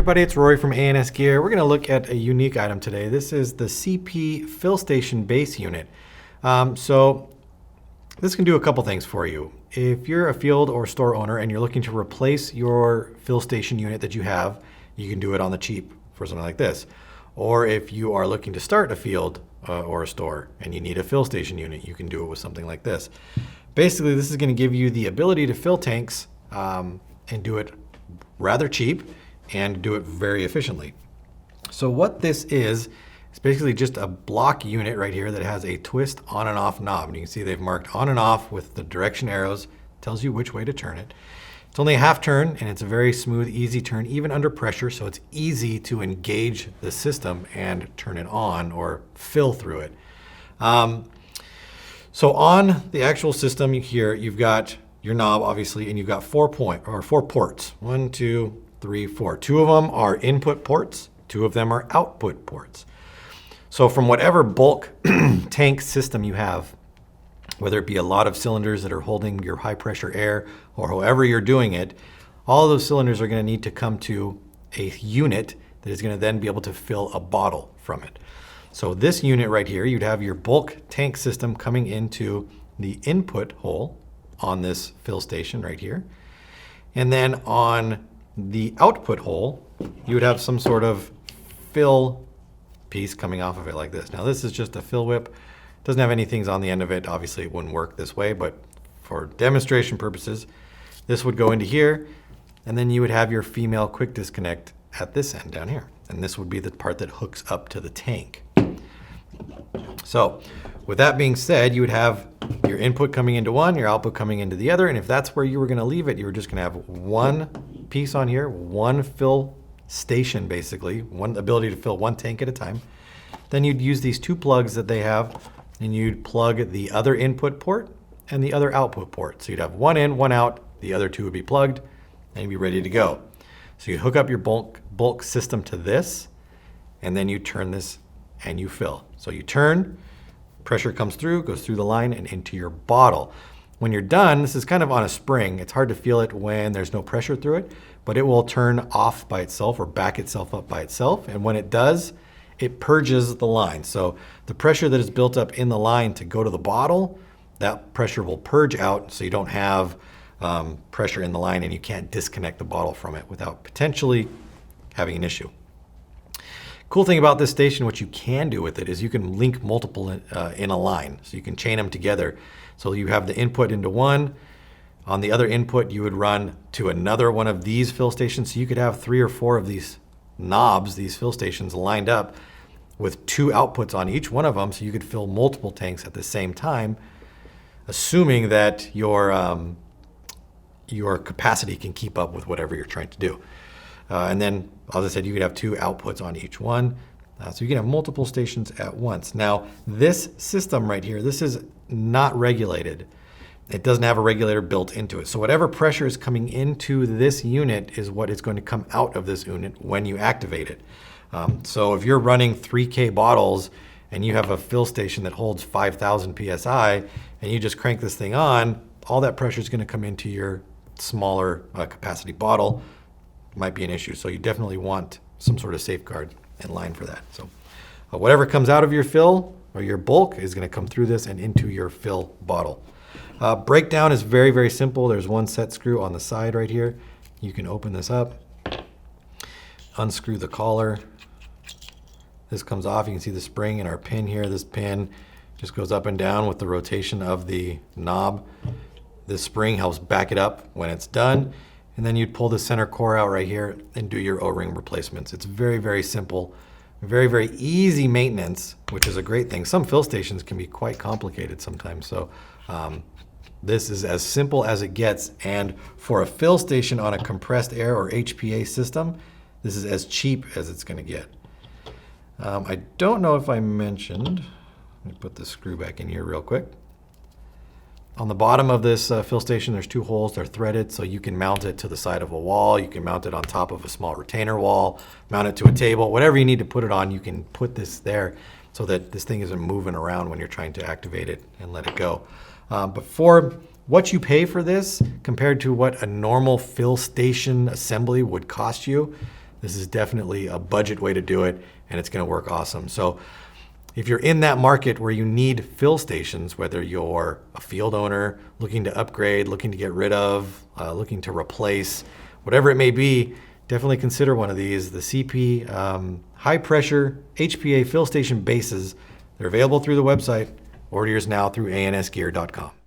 everybody, it's Rory from A&S Gear. We're going to look at a unique item today. This is the CP Fill Station Base Unit. So this can do a couple things for you. If you're a field or store owner and you're looking to replace your fill station unit that you have, you can do it on the cheap for something like this. Or if you are looking to start a field or a store and you need a fill station unit, you can do it with something like this. Basically, this is going to give you the ability to fill tanks and do it rather cheap and do it very efficiently. So what this is basically just a block unit right here that has a twist on and off knob. And you can see they've marked on and off with the direction arrows, tells you which way to turn it. It's only a half turn and it's a very smooth, easy turn, even under pressure. So it's easy to engage the system and turn it on or fill through it. So on the actual system here, you've got your knob obviously, and you've got four ports. 1, 2, 3, 4. 2 of them are input ports, 2 of them are output ports. So from whatever bulk tank system you have, whether it be a lot of cylinders that are holding your high pressure air or however you're doing it, all of those cylinders are going to need to come to a unit that is going to then be able to fill a bottle from it. So this unit right here, you'd have your bulk tank system coming into the input hole on this fill station right here. And then on the output hole, you would have some sort of fill piece coming off of it like this. Now this is just a fill whip. It doesn't have any things on the end of it. Obviously it wouldn't work this way, but for demonstration purposes, this would go into here, and then you would have your female quick disconnect at this end down here. And this would be the part that hooks up to the tank. So with that being said, you would have your input coming into one, your output coming into the other. And if that's where you were going to leave it, you were just going to have one piece on here, one fill station, basically, one ability to fill one tank at a time. Then you'd use these 2 plugs that they have, and you'd plug the other input port and the other output port. So you'd have one in, one out, the other 2 would be plugged, and you'd be ready to go. So you hook up your bulk system to this, and then you turn this and you fill. So you turn, pressure comes through, goes through the line and into your bottle. When you're done, this is kind of on a spring. It's hard to feel it when there's no pressure through it, but it will turn off by itself or back itself up by itself. And when it does, it purges the line. So the pressure that is built up in the line to go to the bottle, that pressure will purge out so you don't have pressure in the line and you can't disconnect the bottle from it without potentially having an issue. Cool thing about this station, what you can do with it is you can link multiple in a line. So you can chain them together. So you have the input into one. On the other input, you would run to another one of these fill stations. So you could have 3 or 4 of these knobs, these fill stations lined up with 2 outputs on each one of them. So you could fill multiple tanks at the same time, assuming that your capacity can keep up with whatever you're trying to do. And then, as I said, you could have 2 outputs on each one. So you can have multiple stations at once. Now, this system right here, this is not regulated. It doesn't have a regulator built into it. So whatever pressure is coming into this unit is what is going to come out of this unit when you activate it. So if you're running 3K bottles and you have a fill station that holds 5,000 PSI and you just crank this thing on, all that pressure is going to come into your smaller capacity bottle. Might be an issue. So you definitely want some sort of safeguard in line for that. So whatever comes out of your fill or your bulk is going to come through this and into your fill bottle. Breakdown is very, very simple. There's one set screw on the side right here. You can open this up, unscrew the collar. This comes off. You can see the spring and our pin here. This pin just goes up and down with the rotation of the knob. This spring helps back it up when it's done. And then you'd pull the center core out right here and do your O-ring replacements. It's very, very simple, very, very easy maintenance, which is a great thing. Some fill stations can be quite complicated sometimes. So this is as simple as it gets. And for a fill station on a compressed air or HPA system, this is as cheap as it's going to get. I don't know if I mentioned, let me put this screw back in here real quick. On the bottom of this fill station, there's 2 holes. They're threaded, so you can mount it to the side of a wall. You can mount it on top of a small retainer wall, mount it to a table. Whatever you need to put it on, you can put this there so that this thing isn't moving around when you're trying to activate it and let it go. But for what you pay for this compared to what a normal fill station assembly would cost you, This is definitely a budget way to do it, and it's going to work awesome. So if you're in that market where you need fill stations, whether you're a field owner looking to upgrade, looking to get rid of, looking to replace, whatever it may be, definitely consider one of these. The CP high pressure HPA fill station bases. They're available through the website. Order yours now through ansgear.com.